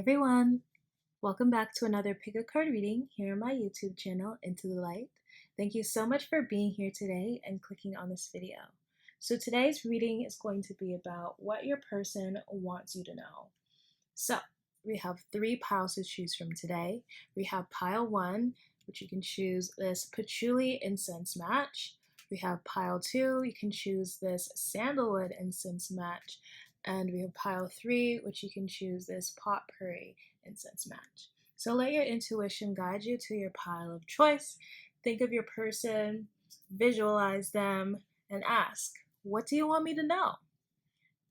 everyone! Welcome back to another pick a card reading here on my YouTube channel, Into the Light. Thank you so much for being here today and clicking on this video. So today's reading is going to be about what your person wants you to know. So we have 3 piles to choose from today. We have pile 1, which you can choose this patchouli incense match. We have pile 2, you can choose this sandalwood incense match. And we have pile 3, which you can choose this potpourri incense match. So let your intuition guide you to your pile of choice. Think of your person, visualize them, and ask, what do you want me to know?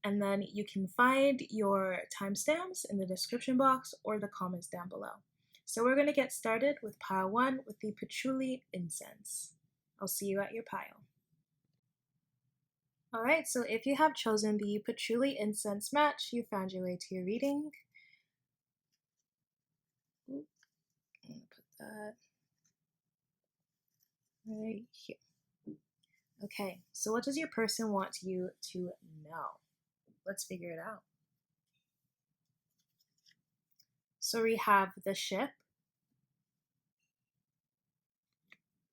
And then you can find your timestamps in the description box or the comments down below. So we're going to get started with pile 1 with the patchouli incense. I'll see you at your pile. Alright, so if you have chosen the patchouli incense match, you found your way to your reading. I'm going to put that right here. Okay, so what does your person want you to know? Let's figure it out. So we have the ship,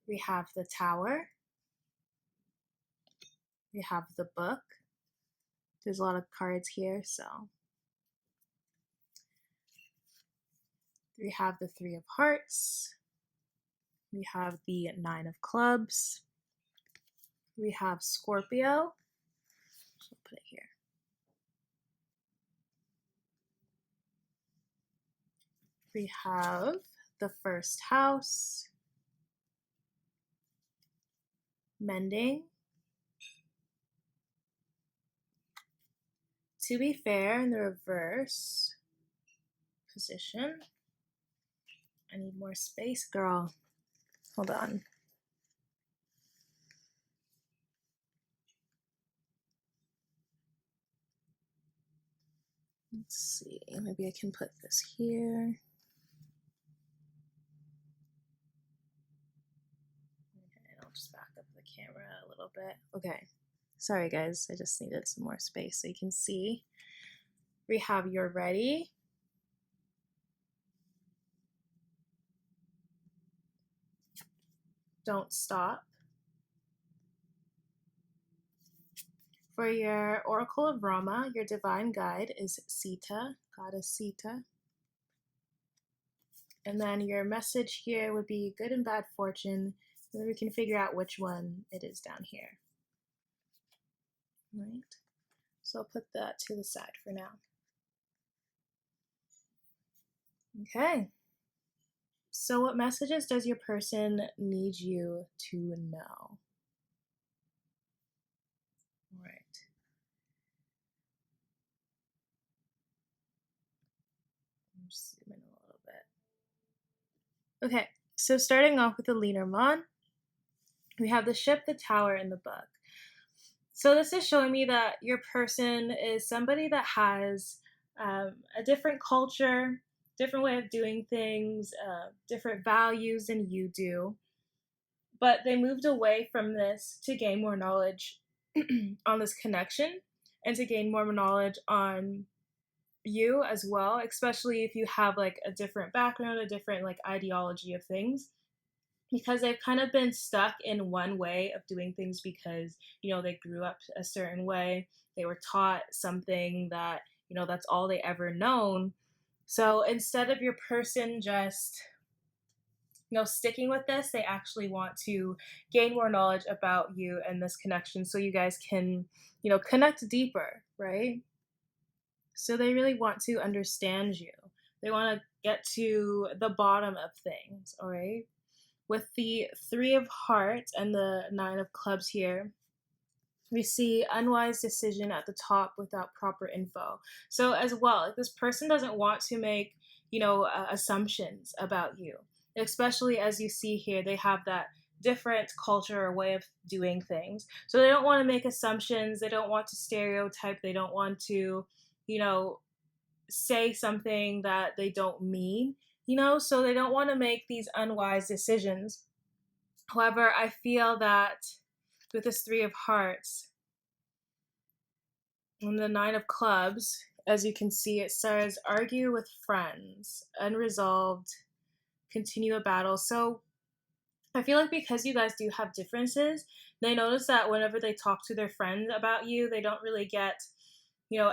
we have the tower, we have the book. There's a lot of cards here, so we have the 3 of hearts, we have the 9 of clubs, we have Scorpio, so I'll put it here. We have the first house, mending. To be fair, in the reverse position. I need more space, girl. Hold on. Let's see, maybe I can put this here. Okay, I'll just back up the camera a little bit. Okay, sorry guys, I just needed some more space so you can see. We have you're ready. Don't stop. For your Oracle of Rama, your divine guide is Sita, goddess Sita. And then your message here would be good and bad fortune. And then we can figure out which one it is down here. Right? So I'll put that to the side for now. Okay. So what messages does your person need you to know? All right. I'll just zoom in a little bit. Okay, so starting off with the Lenormand, we have the ship, the tower, and the book. So this is showing me that your person is somebody that has a different culture, different way of doing things, different values than you do. But they moved away from this to gain more knowledge on this connection and to gain more knowledge on you as well, especially if you have like a different background, a different like ideology of things, because they've kind of been stuck in one way of doing things because, you know, they grew up a certain way, they were taught something that, you know, that's all they ever known. So instead of your person just, you know, sticking with this, they actually want to gain more knowledge about you and this connection so you guys can, you know, connect deeper, right? So they really want to understand you. They want to get to the bottom of things, all right? With the 3 of hearts and the 9 of clubs here, we see unwise decision at the top without proper info. So as well, like this person doesn't want to make, you know, assumptions about you, especially as you see here, they have that different culture or way of doing things. So they don't want to make assumptions. They don't want to stereotype. They don't want to, you know, say something that they don't mean, you know, so they don't want to make these unwise decisions. However, I feel that with this 3 of hearts and the 9 of clubs, As you can see, it says argue with friends, unresolved, continue a battle. So I feel like because you guys do have differences, they notice that whenever they talk to their friends about you, they don't really get,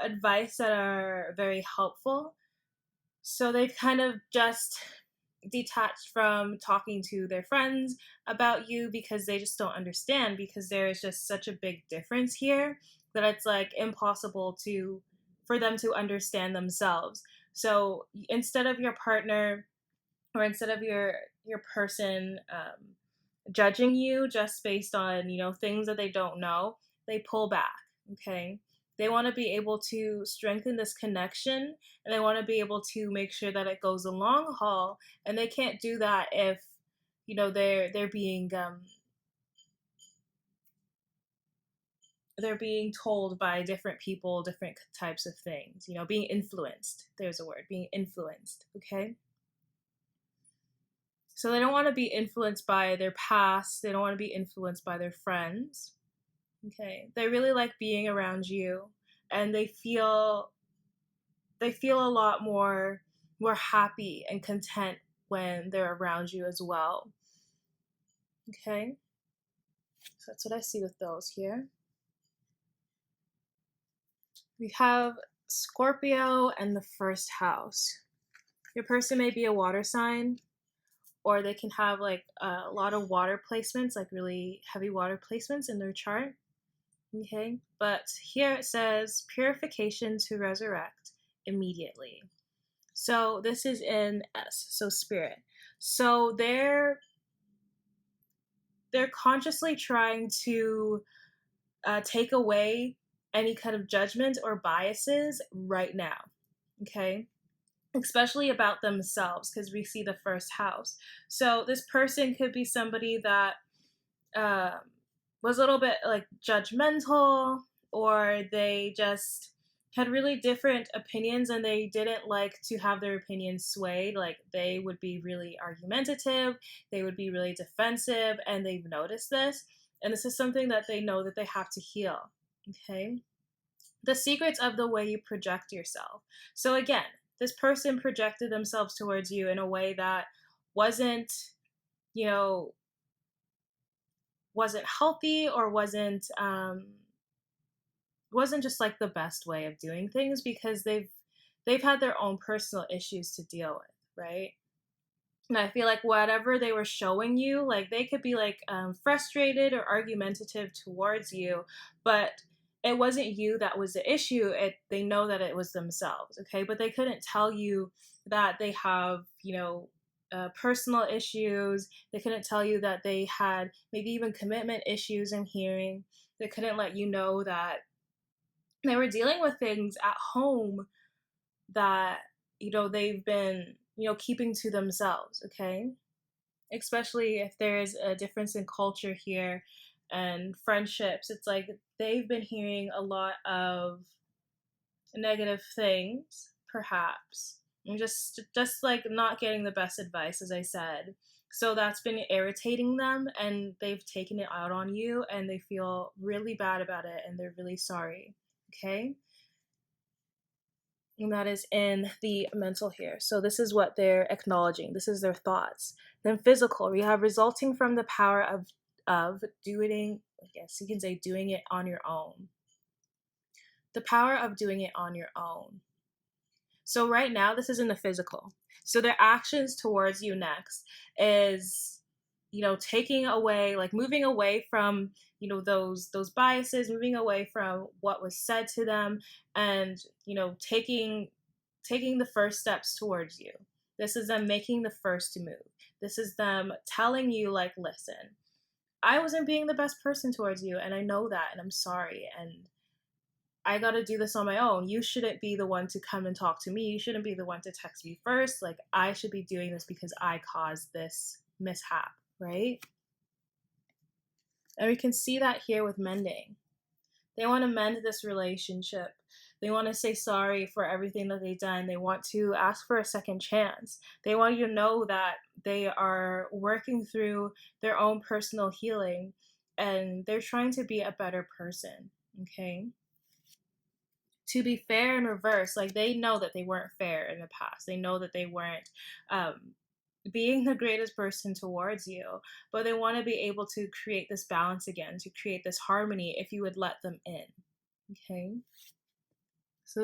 advice that are very helpful. So they've kind of just detached from talking to their friends about you because they just don't understand, because there is just such a big difference here that it's like impossible to for them to understand themselves. So instead of your partner, or instead of your person judging you just based on things that they don't know, they pull back. Okay, they want to be able to strengthen this connection, and they want to be able to make sure that it goes a long haul, and they can't do that if they're being told by different people different types of things, being influenced. There's a word, being influenced. Okay, so they don't want to be influenced by their past, they don't want to be influenced by their friends. Okay, they really like being around you, and they feel a lot more happy and content when they're around you as well. Okay, so that's what I see with those here. We have Scorpio and the first house. Your person may be a water sign, or they can have like a lot of water placements, like really heavy water placements in their chart. Okay, but here it says purification to resurrect immediately. So this is in S, so spirit. So they're consciously trying to take away any kind of judgment or biases right now. Okay, especially about themselves, because we see the first house. So this person could be somebody that um, was a little bit like judgmental, or they just had really different opinions and they didn't like to have their opinions swayed. Like they would be really argumentative, they would be really defensive, and they've noticed this. And this is something that they know that they have to heal. Okay. The secrets of the way you project yourself. So again, this person projected themselves towards you in a way that wasn't, you know, wasn't healthy, or wasn't just like the best way of doing things, because they've had their own personal issues to deal with, right? And I feel like whatever they were showing you, like they could be like frustrated or argumentative towards you, but it wasn't you that was the issue. They know that it was themselves. Okay, but they couldn't tell you that they have personal issues. They couldn't tell you that they had maybe even commitment issues in hearing. They couldn't let you know that they were dealing with things at home that they've been keeping to themselves. Okay, especially if there's a difference in culture here and friendships. It's like they've been hearing a lot of negative things, perhaps, and just like not getting the best advice, as I said. So that's been irritating them, and they've taken it out on you, and they feel really bad about it, and they're really sorry. Okay, and that is in the mental here. So this is what they're acknowledging. This is their thoughts. Then physical, we have resulting from the power of doing, I guess you can say, doing it on your own. The power of doing it on your own. So right now, this is in the physical. So their actions towards you next is, taking away, like moving away from, those biases, moving away from what was said to them, and, taking the first steps towards you. This is them making the first move. This is them telling you, like, listen, I wasn't being the best person towards you, and I know that, and I'm sorry, and I got to do this on my own. You shouldn't be the one to come and talk to me. You shouldn't be the one to text me first. Like, I should be doing this because I caused this mishap, right? And we can see that here with mending. They want to mend this relationship. They want to say sorry for everything that they've done. They want to ask for a second chance. They want you to know that they are working through their own personal healing, and they're trying to be a better person, okay? to be fair in reverse. Like, they know that they weren't fair in the past. They know that they weren't being the greatest person towards you, but they want to be able to create this balance again, to create this harmony if you would let them in. Okay. So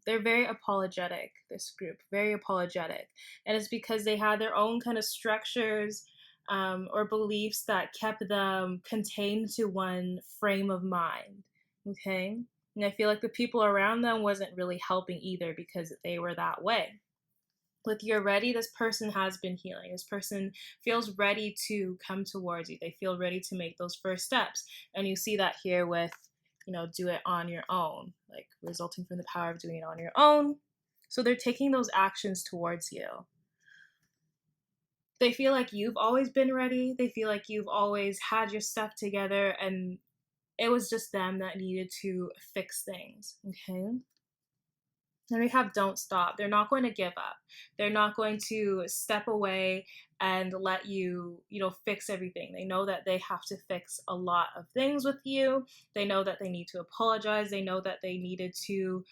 they're very apologetic, this group, very apologetic. And it's because they had their own kind of structures or beliefs that kept them contained to one frame of mind. Okay. And I feel like the people around them wasn't really helping either because they were that way. With You're Ready, this person has been healing. This person feels ready to come towards you. They feel ready to make those first steps. And you see that here with, do it on your own, like resulting from the power of doing it on your own. So they're taking those actions towards you. They feel like you've always been ready. They feel like you've always had your stuff together, and it was just them that needed to fix things. Okay. And we have Don't Stop. They're not going to give up. They're not going to step away and let you, fix everything. They know that they have to fix a lot of things with you. They know that they need to apologize. They know that they needed to,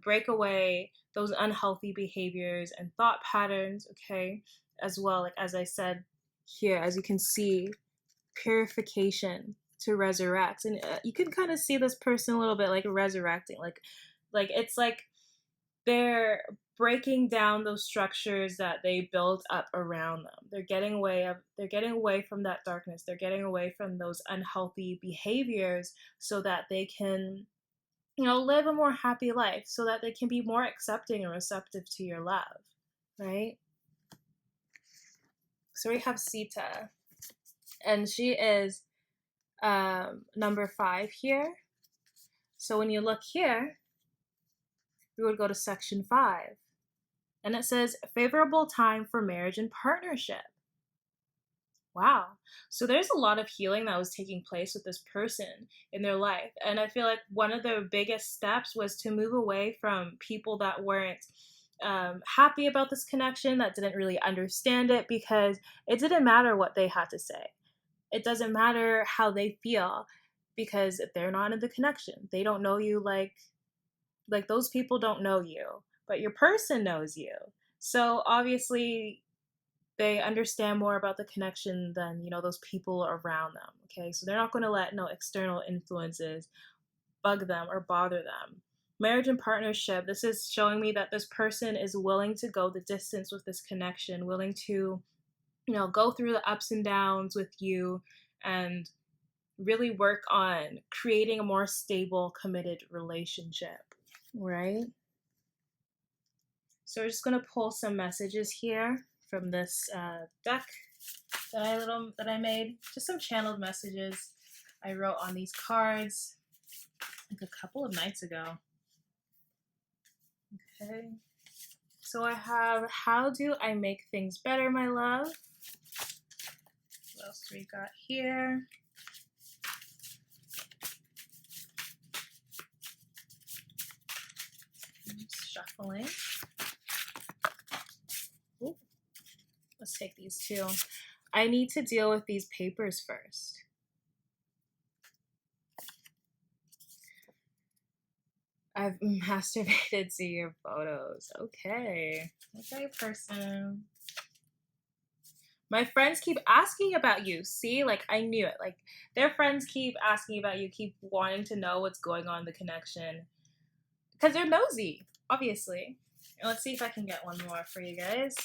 break away those unhealthy behaviors and thought patterns, okay? As well, like as I said here, as you can see, purification to resurrect. And you can kind of see this person a little bit like resurrecting. Like it's like they're breaking down those structures that they built up around them. They're getting away from that darkness. They're getting away from those unhealthy behaviors so that they can, live a more happy life, so that they can be more accepting and receptive to your love, right? So we have Sita, and she is number 5 here. So when you look here, we would go to section 5. And it says, favorable time for marriage and partnership. Wow. So there's a lot of healing that was taking place with this person in their life. And I feel like one of the biggest steps was to move away from people that weren't happy about this connection, that didn't really understand it, because it didn't matter what they had to say. It doesn't matter how they feel, because they're not in the connection. They don't know you like those people don't know you, but your person knows you. So obviously they understand more about the connection than, those people around them. Okay. So they're not going to let no external influences bug them or bother them. Marriage and partnership, this is showing me that this person is willing to go the distance with this connection, willing to, go through the ups and downs with you and really work on creating a more stable, committed relationship, right? So we're just going to pull some messages here from this deck that I made. Just some channeled messages I wrote on these cards like a couple of nights ago. Okay. So I have, how do I make things better, my love? What else do we got here? I'm just shuffling. Ooh. Let's take these two. I need to deal with these papers first. I've masturbated to your photos. Okay, person. My friends keep asking about you. See, like I knew it. Like their friends keep asking about you, keep wanting to know what's going on in the connection. Because they're nosy, obviously. And let's see if I can get one more for you guys.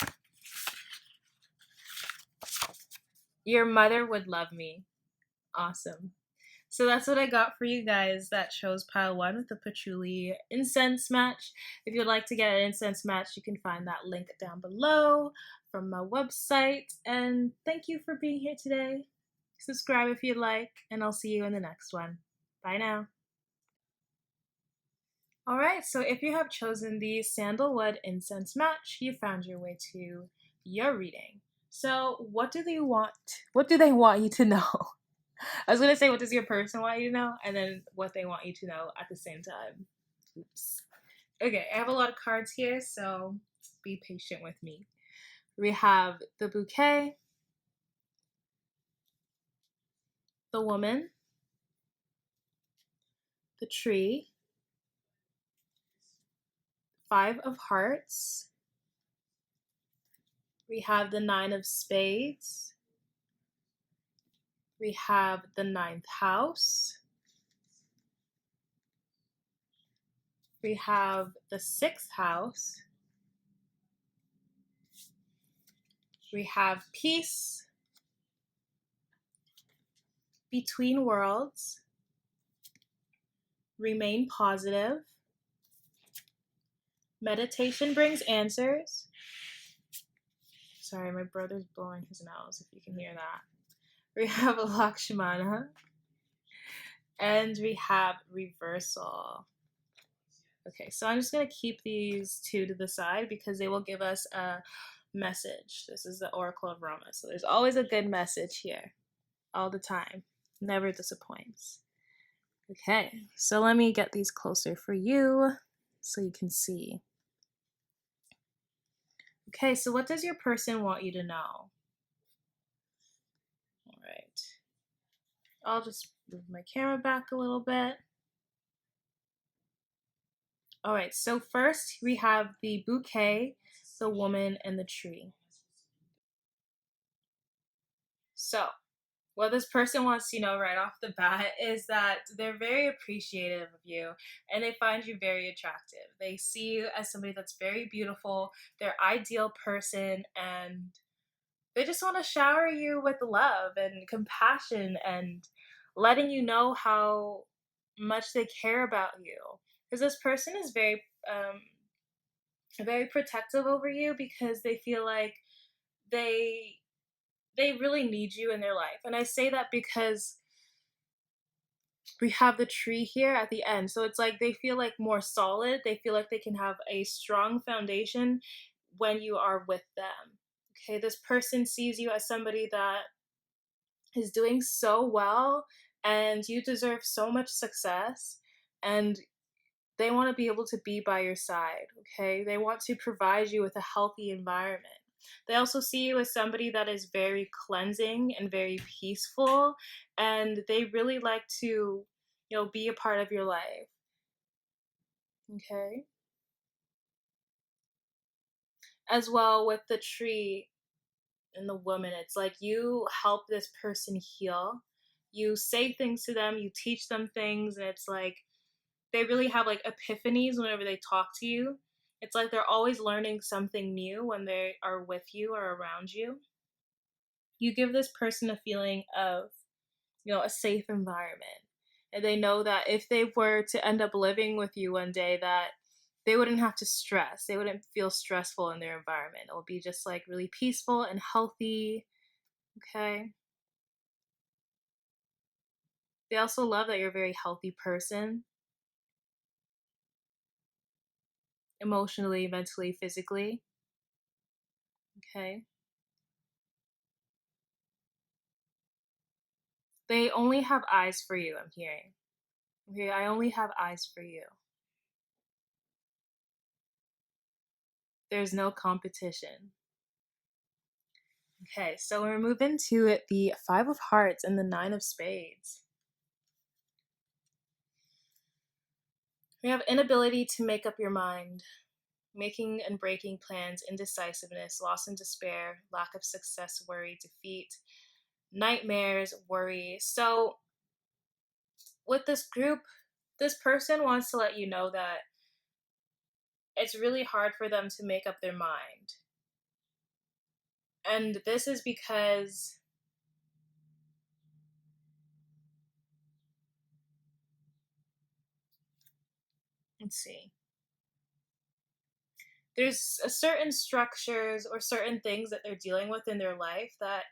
Your mother would love me. Awesome. So that's what I got for you guys that chose pile 1 with the patchouli incense match. If you'd like to get an incense match, you can find that link down below from my website. And thank you for being here today. Subscribe if you'd like, and I'll see you in the next one. Bye now. All right, so if you have chosen the sandalwood incense match, you found your way to your reading. So what do they want? What do they want you to know? I was going to say, what does your person want you to know? And then what they want you to know at the same time. Oops. Okay, I have a lot of cards here, so be patient with me. We have the bouquet, the woman, the tree, Five of Hearts. We have the Nine of Spades. We have the ninth house. We have the sixth house. We have peace, between worlds, remain positive, meditation brings answers. Sorry, my brother's blowing his nose, if you can hear that. We have a Lakshmana, and we have reversal. Okay, so I'm just going to keep these two to the side because they will give us a message. This is the Oracle of Roma, so there's always a good message here, all the time. Never disappoints. Okay, so let me get these closer for you so you can see. Okay, so what does your person want you to know? All right. I'll just move my camera back a little bit. All right, so first we have the bouquet, the woman, and the tree. So, what this person wants you to know right off the bat is that they're very appreciative of you and they find you very attractive. They see you as somebody that's very beautiful, their ideal person, and they just want to shower you with love and compassion and letting you know how much they care about you. Because this person is very protective over you because they feel like they they really need you in their life. And I say that because we have the tree here at the end. So it's like they feel like more solid. They feel like they can have a strong foundation when you are with them. Okay, this person sees you as somebody that is doing so well and you deserve so much success, and they want to be able to be by your side. Okay, they want to provide you with a healthy environment. They also see you as somebody that is very cleansing and very peaceful, and they really like to, be a part of your life. Okay, as well with the tree and the woman, it's like you help this person heal. You say things to them, you teach them things, and it's like they really have like epiphanies whenever they talk to you. It's like they're always learning something new when they are with you or around you. You give this person a feeling of, a safe environment. And they know that if they were to end up living with you one day, that they wouldn't have to stress. They wouldn't feel stressful in their environment. It will be just like really peaceful and healthy. Okay. They also love that you're a very healthy person, emotionally, mentally, physically. Okay. They only have eyes for you, I'm hearing. Okay, I only have eyes for you. There's no competition. Okay, so we're moving to the Five of Hearts and the Nine of Spades. We have inability to make up your mind, making and breaking plans, indecisiveness, loss and despair, lack of success, worry, defeat, nightmares, worry. So, with this group, this person wants to let you know that it's really hard for them to make up their mind. And this is because, let's see, there's a certain structures or certain things that they're dealing with in their life that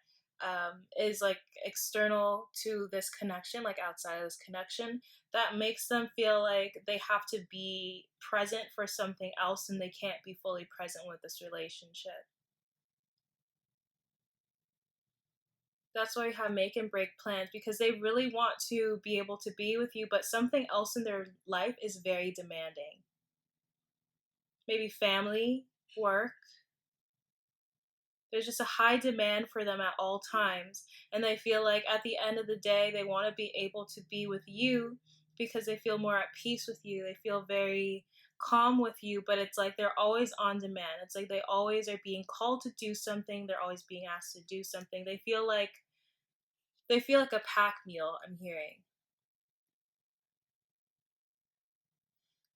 is like external to this connection, like outside of this connection, that makes them feel like they have to be present for something else and they can't be fully present with this relationship. That's why we have make and break plans, because they really want to be able to be with you, but something else in their life is very demanding. Maybe family, work. There's just a high demand for them at all times. And they feel like at the end of the day, they want to be able to be with you because they feel more at peace with you. They feel very calm with you, but it's like they're always on demand. It's like they always are being called to do something. They're always being asked to do something. They feel like a pack meal, I'm hearing.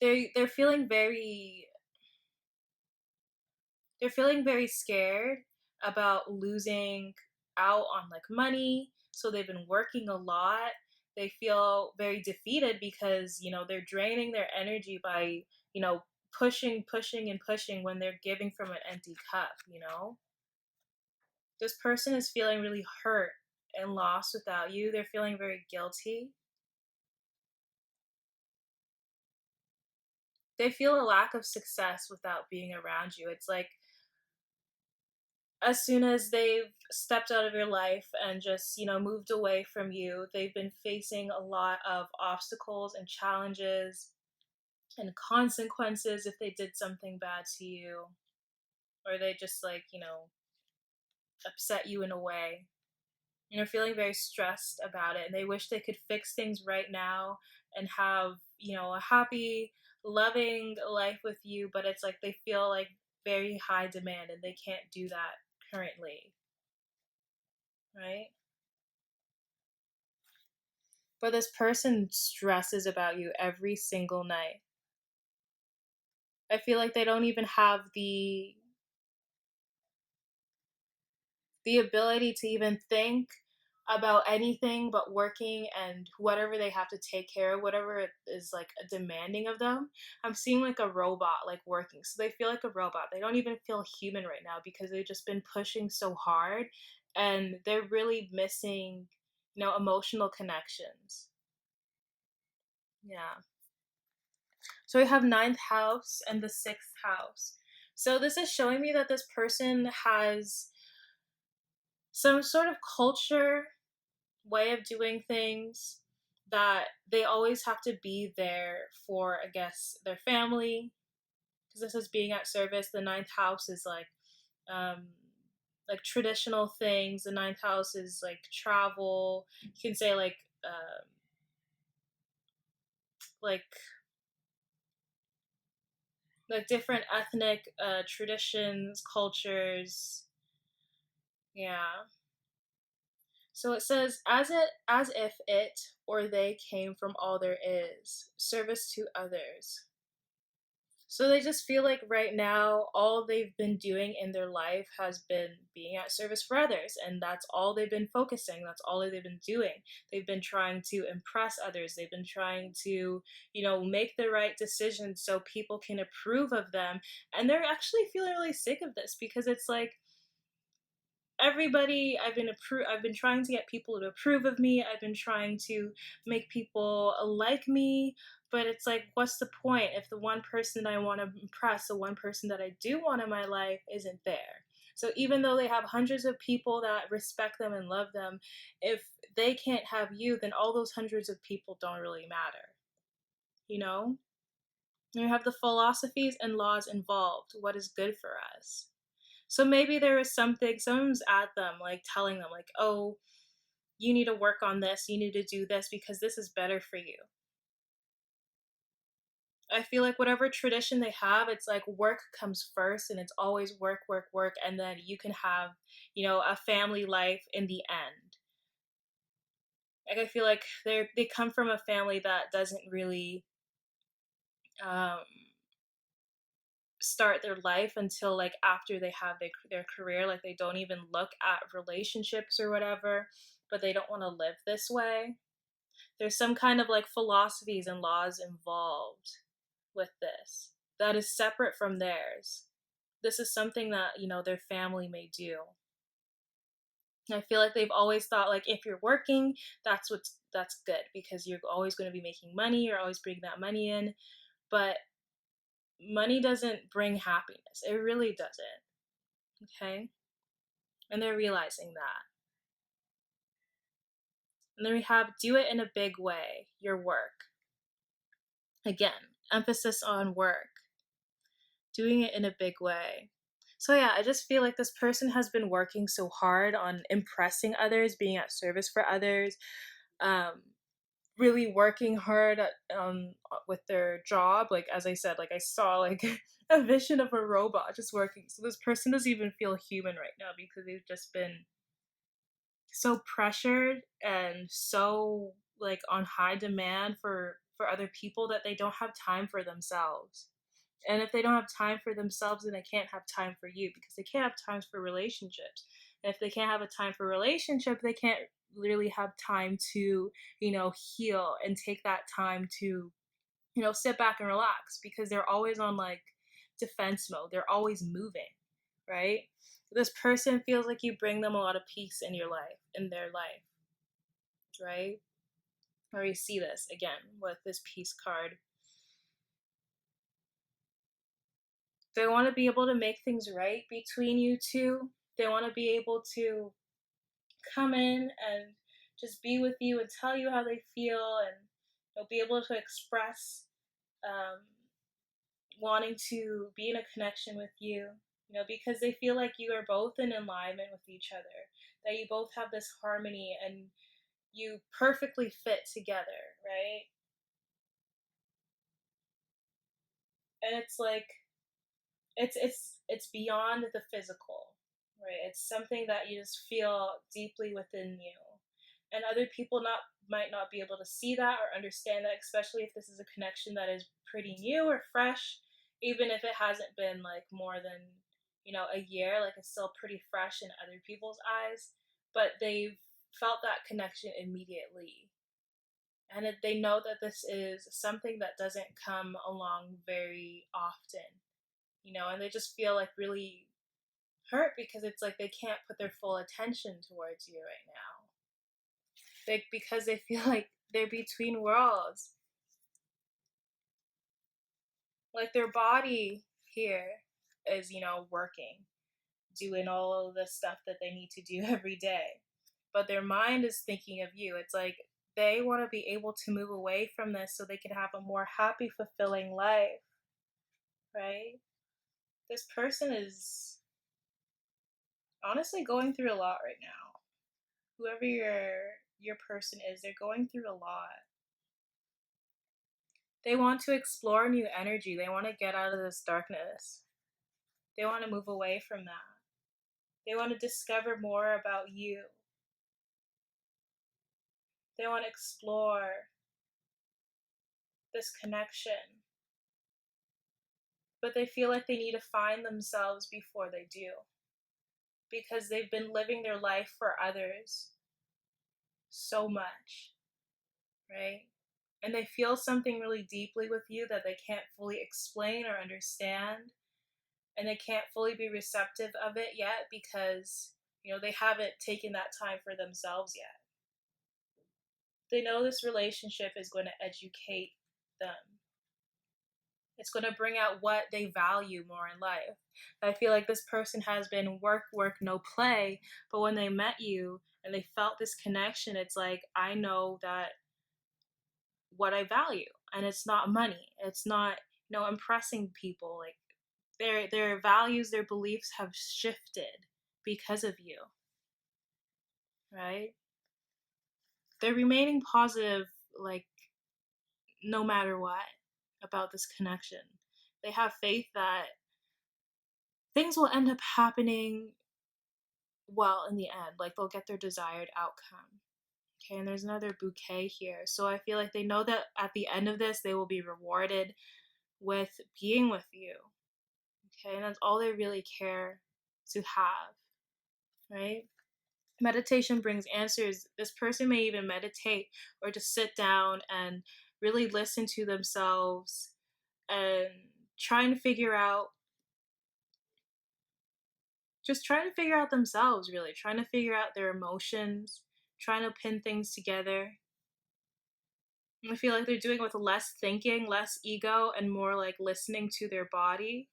They're feeling very scared about losing out on like money, so they've been working a lot. They feel very defeated because they're draining their energy by pushing, pushing, and pushing when they're giving from an empty cup. This person is feeling really hurt and lost without you. They're feeling very guilty. They feel a lack of success without being around you. It's like as soon as they've stepped out of your life and just, moved away from you, they've been facing a lot of obstacles and challenges and consequences if they did something bad to you, or they just like, upset you in a way. And they're feeling very stressed about it, and they wish they could fix things right now and have, a happy, loving life with you, but it's like they feel like very high demand and they can't do that currently, right? But this person stresses about you every single night. I feel like they don't even have the ability to even think about anything but working and whatever they have to take care of, whatever is like demanding of them. I'm seeing like a robot like working. So they feel like a robot. They don't even feel human right now because they've just been pushing so hard, and they're really missing, emotional connections. Yeah. So we have ninth house and the sixth house. So this is showing me that this person has some sort of culture, way of doing things, that they always have to be there for, I guess, their family. Because this is being at service. The ninth house is um, like traditional things. The ninth house is like travel. You can say like different ethnic traditions, cultures. Yeah. So it says, as if it or they came from all there is, service to others. So they just feel like right now all they've been doing in their life has been being at service for others, and that's all they've been focusing. That's all they've been doing. They've been trying to impress others. They've been trying to, make the right decisions so people can approve of them. And they're actually feeling really sick of this because it's like everybody I've been trying to get people to approve of me. I've been trying to make people like me, but it's like, what's the point if the one person I want to impress, the one person that I do want in my life, isn't there? So even though they have hundreds of people that respect them and love them, if they can't have you, then all those hundreds of people don't really matter, you know you have the philosophies and laws involved, what is good for us. So maybe there is something, someone's at them, like telling them, like, oh, you need to work on this, you need to do this because this is better for you. I feel like whatever tradition they have, it's like work comes first, and it's always work, work, work, and then you can have, a family life in the end. Like I feel like they come from a family that doesn't really um, start their life until like after they have their career. Like they don't even look at relationships or whatever, but they don't want to live this way. There's some kind of like philosophies and laws involved with this that is separate from theirs. This is something that, their family may do. I feel like they've always thought like if you're working, that's good because you're always going to be making money, you're always bringing that money in, but money doesn't bring happiness. It really doesn't. Okay? And they're realizing that. And then we have do it in a big way, your work. Again, emphasis on work, doing it in a big way. So, yeah, I just feel like this person has been working so hard on impressing others, being at service for others, um, really working hard with their job. Like as I said, like I saw like a vision of a robot just working. So this person doesn't even feel human right now because they've just been so pressured and so like on high demand for other people that they don't have time for themselves. And if they don't have time for themselves, then they can't have time for you because they can't have times for relationships. And if they can't have a time for relationship, they can't really have time to, heal and take that time to, sit back and relax because they're always on like defense mode. They're always moving, right? This person feels like you bring them a lot of peace in their life, right? Or you see this again with this peace card. They want to be able to make things right between you two. They want to be able to come in and just be with you and tell you how they feel, and they'll be able to express um, wanting to be in a connection with you, because they feel like you are both in alignment with each other, that you both have this harmony and you perfectly fit together, right? And it's like it's beyond the physical, right? It's something that you just feel deeply within you, and other people not might not be able to see that or understand that, especially if this is a connection that is pretty new or fresh. Even if it hasn't been like more than a year, like it's still pretty fresh in other people's eyes, but they've felt that connection immediately, and they know that this is something that doesn't come along very often, and they just feel like really hurt because it's like they can't put their full attention towards you right now. Because they feel like they're between worlds. Like their body here is, working, doing all of the stuff that they need to do every day. But their mind is thinking of you. It's like they want to be able to move away from this so they can have a more happy, fulfilling life, right? This person is honestly going through a lot right now. Whoever your person is, they're going through a lot. They want to explore new energy. They want to get out of this darkness. They want to move away from that. They want to discover more about you. They want to explore this connection. But they feel like they need to find themselves before they do. Because they've been living their life for others so much, right? And they feel something really deeply with you that they can't fully explain or understand. And they can't fully be receptive of it yet because, they haven't taken that time for themselves yet. They know this relationship is going to educate them. It's going to bring out what they value more in life. I feel like this person has been work, work, no play, but when they met you and they felt this connection, it's like, I know that what I value, and it's not money. It's not, impressing people. Like their values, their beliefs have shifted because of you, right? They're remaining positive, like no matter what, about this connection. They have faith that things will end up happening well in the end. Like they'll get their desired outcome. Okay, and there's another bouquet here. So I feel like they know that at the end of this, they will be rewarded with being with you. Okay, and that's all they really care to have, right? Meditation brings answers. This person may even meditate or just sit down and really listen to themselves and trying to figure out just trying to figure out themselves, really trying to figure out their emotions, trying to pin things together. I feel like they're doing it with less thinking, less ego, and more like listening to their body.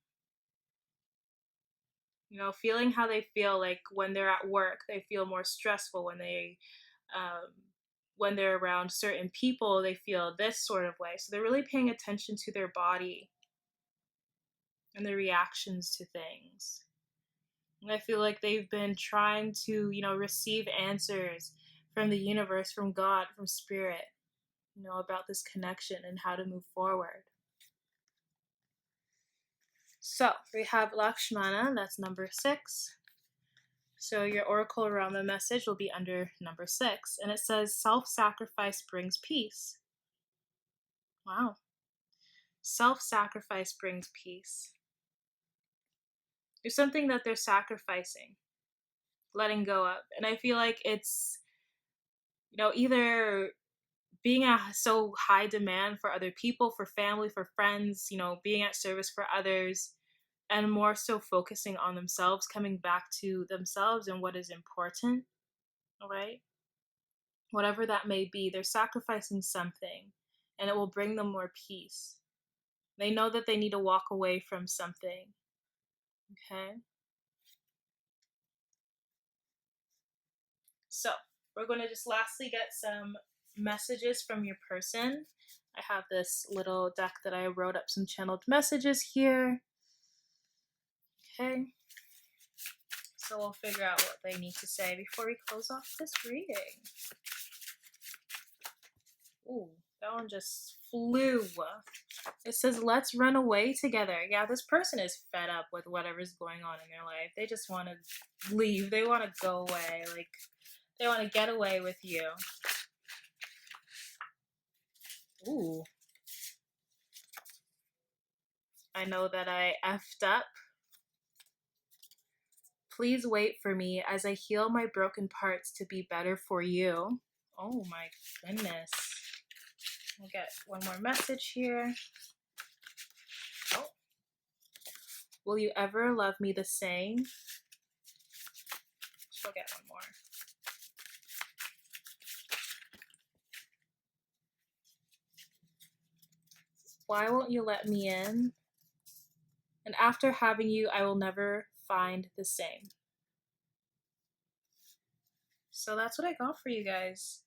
Feeling how they feel. Like when they're at work, they feel more stressful. Um, when they're around certain people, they feel this sort of way. So they're really paying attention to their body and their reactions to things. And I feel like they've been trying to, receive answers from the universe, from God, from spirit, about this connection and how to move forward. So we have Lakshmana, that's number 6. So your Oracle Rama message will be under number 6, and it says self-sacrifice brings peace. Wow. Self-sacrifice brings peace. There's something that they're sacrificing, letting go of. And I feel like it's, either being at so high demand for other people, for family, for friends, being at service for others, and more so focusing on themselves, coming back to themselves and what is important, all right? Whatever that may be, they're sacrificing something, and it will bring them more peace. They know that they need to walk away from something, okay? So we're going to just lastly get some messages from your person. I have this little deck that I wrote up some channeled messages here. Okay. So we'll figure out what they need to say before we close off this reading. Ooh, that one just flew. It says, let's run away together. Yeah, this person is fed up with whatever's going on in their life. They just want to leave. They want to go away. Like, they want to get away with you. Ooh. I know that I effed up. Please wait for me as I heal my broken parts to be better for you. Oh my goodness. We'll get one more message here. Oh. Will you ever love me the same? We'll get one more. Why won't you let me in? And after having you, I will never find the same. So that's what I got for you guys.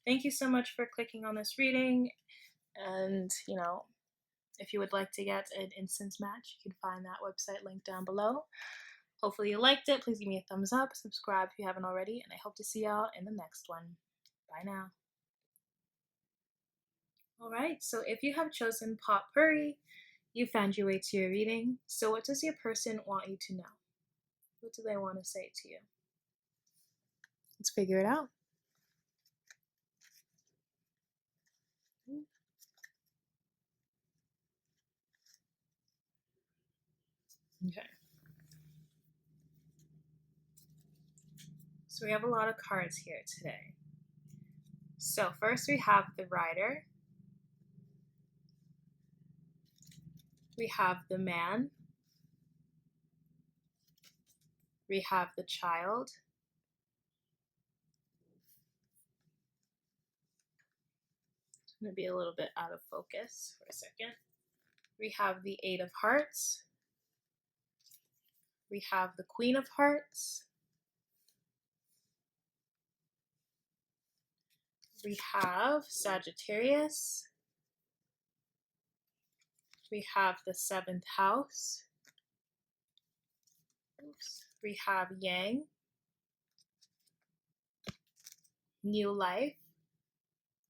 Thank you so much for clicking on this reading. And, if you would like to get an instance match, you can find that website link down below. Hopefully you liked it. Please give me a thumbs up, subscribe if you haven't already, and I hope to see y'all in the next one. Bye now. Alright, so if you have chosen Potpourri, you found your way to your reading. So what does your person want you to know? What do they want to say to you? Let's figure it out. Okay. So we have a lot of cards here today. So first we have the Rider. We have the Man. We have the Child. It's going to be a little bit out of focus for a second. We have the Eight of Hearts. We have the Queen of Hearts. We have Sagittarius. We have the 7th house. Oops. We have Yang. New Life.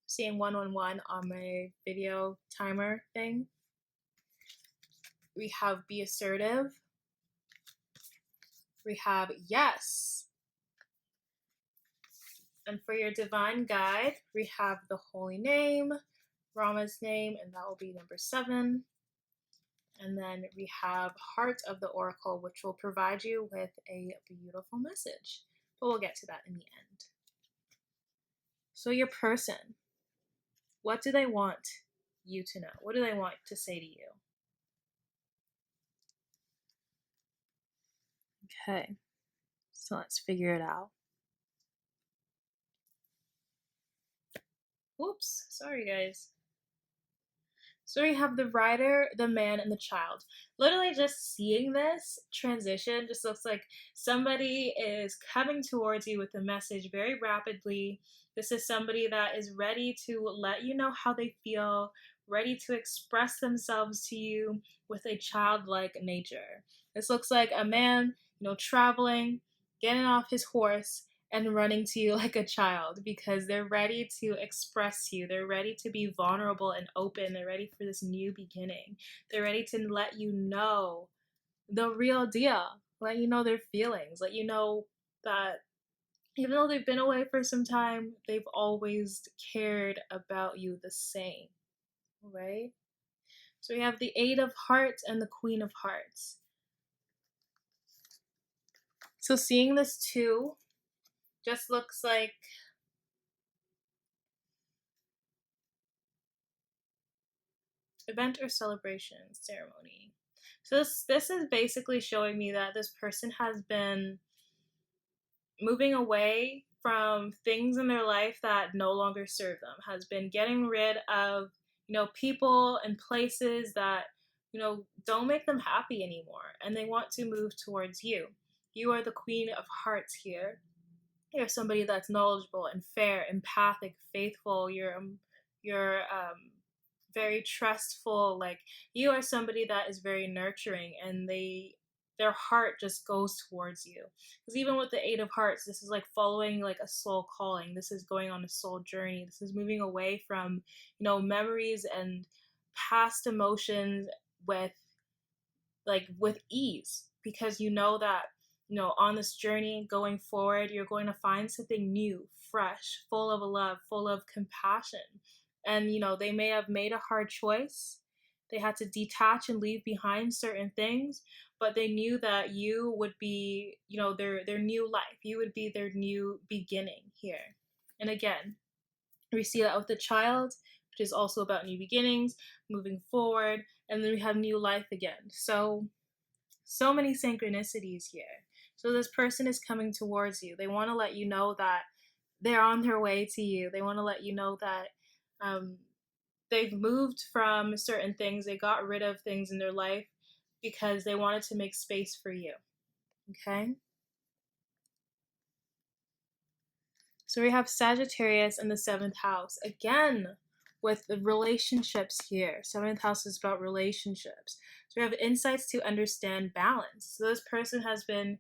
Seeing 111 on my video timer thing. We have Be Assertive. We have Yes. And for your divine guide, we have the Holy Name, Rama's name, and that will be number 7. And then we have Heart of the Oracle, which will provide you with a beautiful message. But we'll get to that in the end. So your person, what do they want you to know? What do they want to say to you? Okay, so let's figure it out. Oops, sorry guys. So we have the Rider, the Man, and the Child. Literally just seeing this transition just looks like somebody is coming towards you with a message very rapidly. This is somebody that is ready to let you know how they feel, ready to express themselves to you with a childlike nature. This looks like a man, traveling, getting off his horse, and running to you like a child because they're ready to express you. They're ready to be vulnerable and open. They're ready for this new beginning. They're ready to let you know the real deal, let you know their feelings, let you know that even though they've been away for some time, they've always cared about you the same, right? So we have the Eight of Hearts and the Queen of Hearts. So seeing this too just looks like event or celebration ceremony. So this is basically showing me that this person has been moving away from things in their life that no longer serve them, has been getting rid of, people and places that, don't make them happy anymore. And they want to move towards you. You are the Queen of Hearts here. You're somebody that's knowledgeable and fair, empathic, faithful. You're very trustful. Like, you are somebody that is very nurturing, and their heart just goes towards you. Because even with the Eight of Hearts, this is like following like a soul calling. This is going on a soul journey. This is moving away from, memories and past emotions with with ease, because you know that on this journey going forward, you're going to find something new, fresh, full of love, full of compassion. And they may have made a hard choice. They had to detach and leave behind certain things, but they knew that you would be, their new life. You would be their new beginning here. And again, we see that with the child, which is also about new beginnings, moving forward, and then we have new life again. So many synchronicities here. So this person is coming towards you. They want to let you know that they're on their way to you. They want to let you know that they've moved from certain things. They got rid of things in their life because they wanted to make space for you. Okay? So we have Sagittarius in the 7th house. Again, with the relationships here. 7th house is about relationships. So we have insights to understand balance. So this person has been,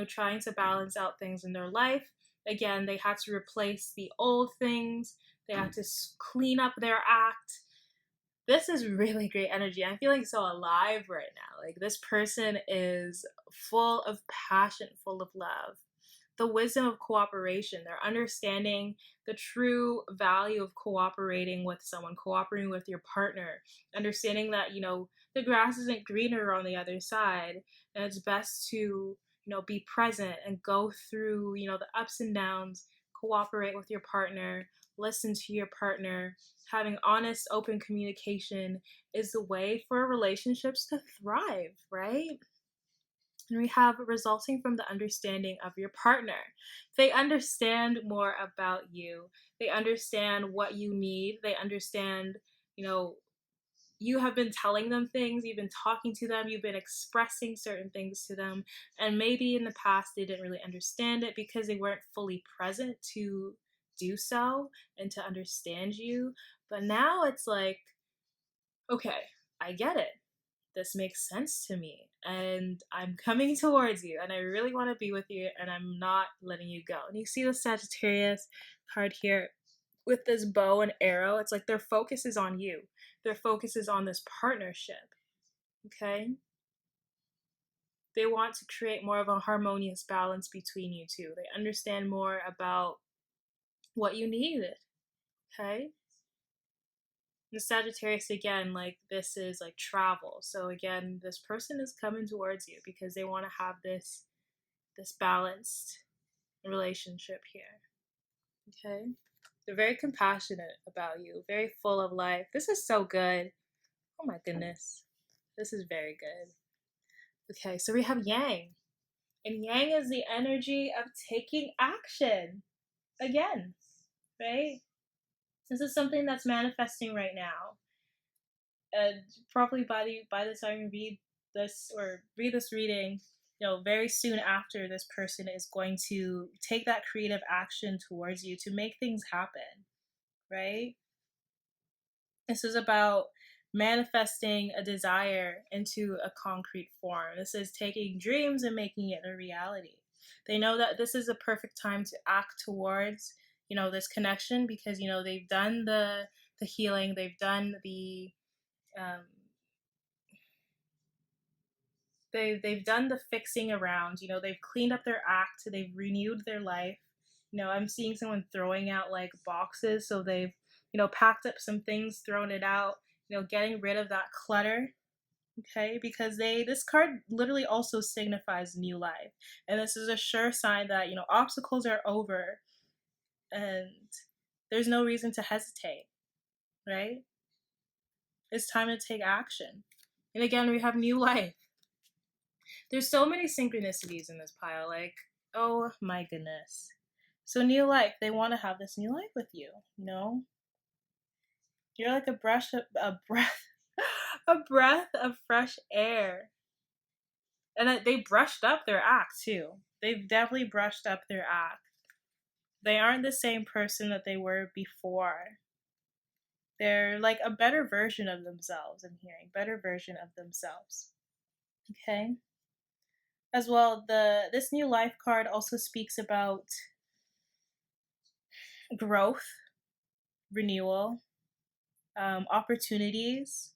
trying to balance out things in their life. Again, they had to replace the old things. They had to clean up their act. This is really great energy. I'm feeling so alive right now. Like, this person is full of passion, full of love. The wisdom of cooperation. They're understanding the true value of cooperating with someone, cooperating with your partner, understanding that, the grass isn't greener on the other side, and it's best to, be present and go through, the ups and downs, cooperate with your partner, listen to your partner. Having honest, open communication is the way for relationships to thrive, right? And we have resulting from the understanding of your partner. They understand more about you. They understand what you need. They understand, you have been telling them things, you've been talking to them, you've been expressing certain things to them. And maybe in the past they didn't really understand it because they weren't fully present to do so and to understand you. But now it's like, okay, I get it, this makes sense to me, and I'm coming towards you, and I really want to be with you, and I'm not letting you go. And you see the Sagittarius card here with this bow and arrow. It's like their focus is on you. Their focus is on this partnership. Okay? They want to create more of a harmonious balance between you two. They understand more about what you need. Okay? The Sagittarius, again, like, this is like travel. So again, this person is coming towards you because they want to have this balanced relationship here. Okay? They're very compassionate about you, very full of life. This is so good. Oh my goodness. This is very good. Okay, so we have Yang. And Yang is the energy of taking action. Again, right? This is something that's manifesting right now. And probably by the time you read this reading, very soon after, this person is going to take that creative action towards you to make things happen, right? This is about manifesting a desire into a concrete form. This is taking dreams and making it a reality. They know that this is a perfect time to act towards, this connection, because, they've done the healing, they've done um, they've done the fixing around, they've cleaned up their act, they've renewed their life. I'm seeing someone throwing out like boxes, so they've, packed up some things, thrown it out, getting rid of that clutter. Okay, because this card literally also signifies new life. And this is a sure sign that, obstacles are over and there's no reason to hesitate, right? It's time to take action. And again, we have new life. There's so many synchronicities in this pile. Like, oh my goodness. So new life, they want to have this new life with you, You're like a breath, a breath of fresh air. And they brushed up their act too. They've definitely brushed up their act. They aren't the same person that they were before. They're like a better version of themselves, I'm hearing. Better version of themselves. Okay? As well, this new life card also speaks about growth, renewal, opportunities.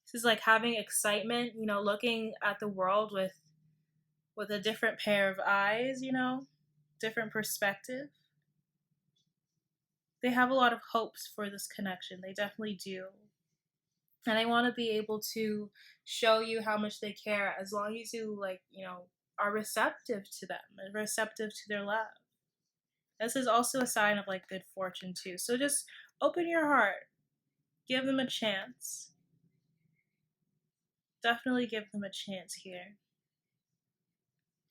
This is like having excitement, looking at the world with a different pair of eyes, different perspective. They have a lot of hopes for this connection. They definitely do. And I want to be able to show you how much they care, as long as you, like, are receptive to them and receptive to their love. This is also a sign of like good fortune too. So just open your heart. Give them a chance. Definitely give them a chance here.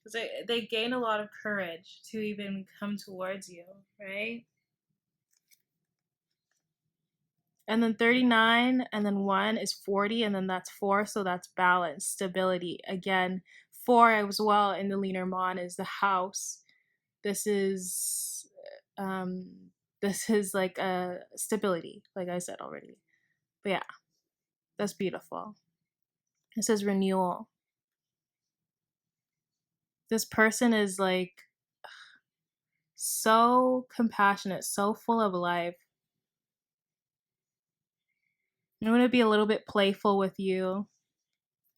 Because they gain a lot of courage to even come towards you, right? And then 39, and then 1 is 40, and then that's 4, so that's balance, stability. Again, 4 as well in the Lenormand is the house. This is like a stability, like I said already. But yeah, that's beautiful. This is renewal. This person is like so compassionate, so full of life. I'm going to be a little bit playful with you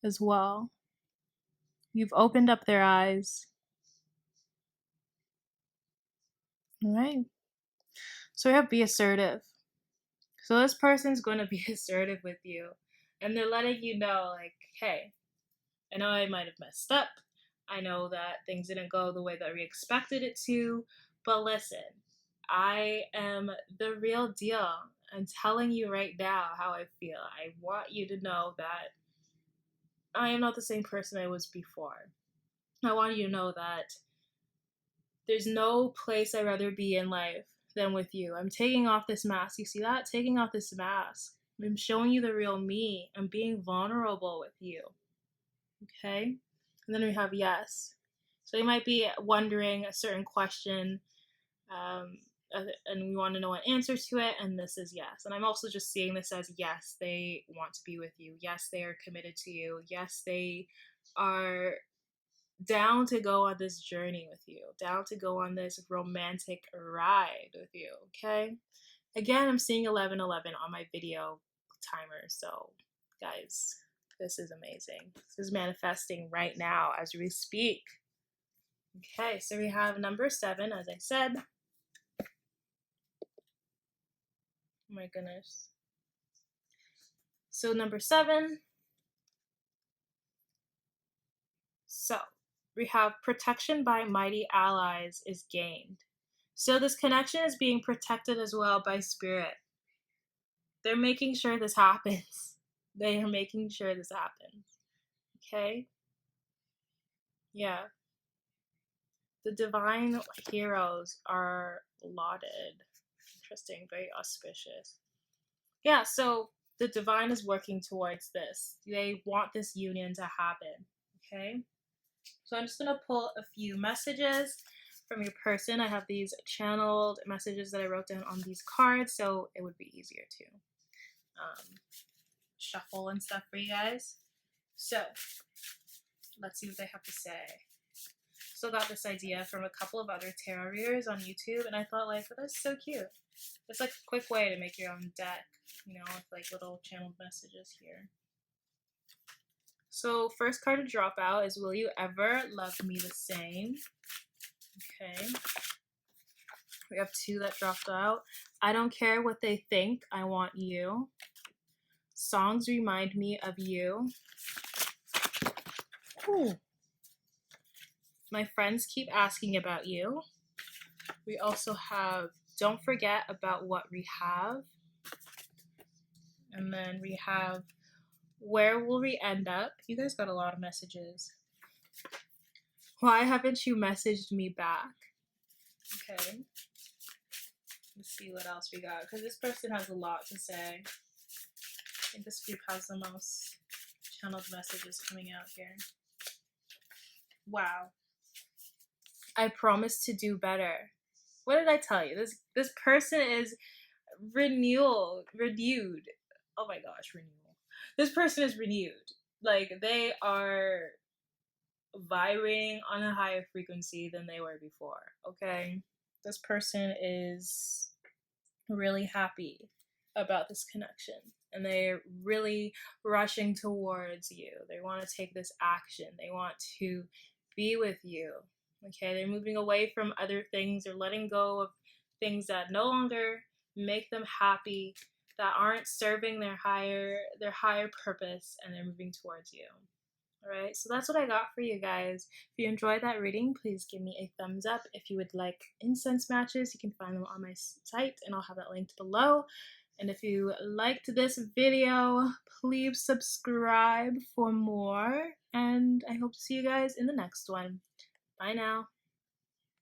as well. You've opened up their eyes. All right. So we have be assertive. So this person's going to be assertive with you. And they're letting you know, like, hey, I know I might have messed up. I know that things didn't go the way that we expected it to. But listen, I am the real deal. I'm telling you right now how I feel. I want you to know that I am not the same person I was before. I want you to know that there's no place I'd rather be in life than with you. I'm taking off this mask. You see that? Taking off this mask. I'm showing you the real me. I'm being vulnerable with you. Okay? And then we have yes. So you might be wondering a certain question, and we want to know an answer to it, and this is yes. And I'm also just seeing this as yes, they want to be with you. Yes, they are committed to you. Yes, they are down to go on this journey with you, down to go on this romantic ride with you, okay? Again, I'm seeing 1111 on my video timer, so guys, this is amazing. This is manifesting right now as we speak. Okay, so we have number 7, as I said. Oh my goodness. So number 7. So we have protection by mighty allies is gained. So this connection is being protected as well by spirit. They're making sure this happens. They are making sure this happens. Okay? Yeah. The divine heroes are lauded. Interesting, very auspicious. Yeah, so the divine is working towards this. They want this union to happen. Okay? So I'm just going to pull a few messages from your person. I have these channeled messages that I wrote down on these cards, so it would be easier to shuffle and stuff for you guys. So let's see what they have to say. also got this idea from a couple of other tarot readers on YouTube, and I thought, like, that's so cute. It's like a quick way to make your own deck, you know, with like little channeled messages here. So first card to drop out is Will You Ever Love Me the Same? Okay. We have 2 that dropped out. I Don't Care What They Think, I Want You. Songs Remind Me of You. Ooh. My Friends Keep Asking About You. We also have Don't Forget About What We Have. And then we have Where Will We End Up? You guys got a lot of messages. Why haven't you messaged me back? Okay. Let's see what else we got. Because this person has a lot to say. I think this group has the most channeled messages coming out here. Wow. I promise to do better. What did I tell you? This person is renewed. Oh my gosh, renewal. This person is renewed. Like, they are vibrating on a higher frequency than they were before, okay? This person is really happy about this connection, and they're really rushing towards you. They want to take this action. They want to be with you, okay? They're moving away from other things. They're letting go of things that no longer make them happy, that aren't serving their higher purpose, and they're moving towards you. All right, so that's what I got for you guys. If you enjoyed that reading, please give me a thumbs up. If you would like incense matches, you can find them on my site, and I'll have that linked below. And if you liked this video, please subscribe for more, and I hope to see you guys in the next one. Bye now.